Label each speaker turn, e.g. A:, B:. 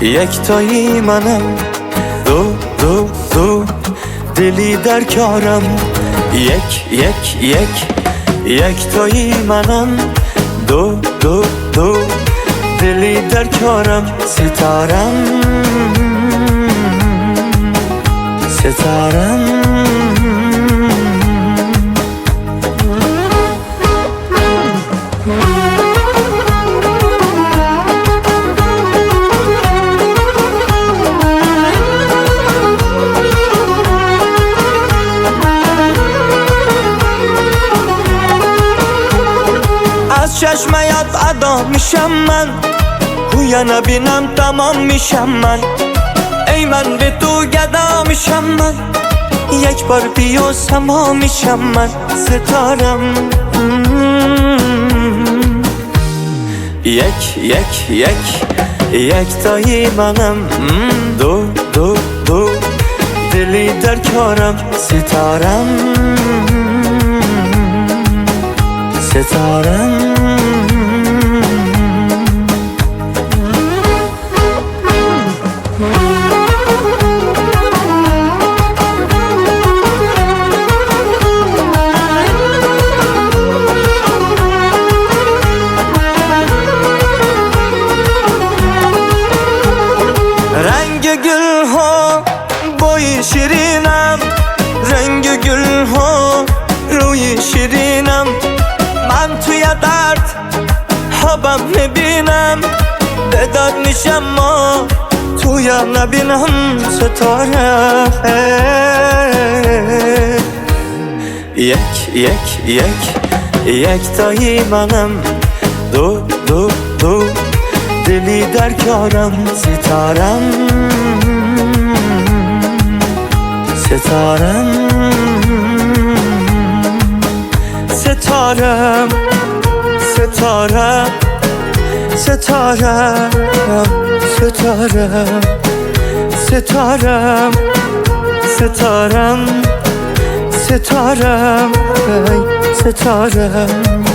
A: یکتایی منم، دو دلی در کارم. یکتایی منم، دو دلی در کارم. ستارم از چشمایت ادا میشم من، هویا نبینم تمام میشم من. ای من به تو گدا میشم من، یک بار بیا سما میشم من. ستارم یکتایی منم، دو دلی در کارم. ستارم رنگ گل ها بوی شیرینم، رنگ گل ها روی شیرینم. من توی درد حبم میبینم، به درد میشم ما توی نبینم. ستاره یکتایی منم، دو دلی در کارم. ستارم ستارم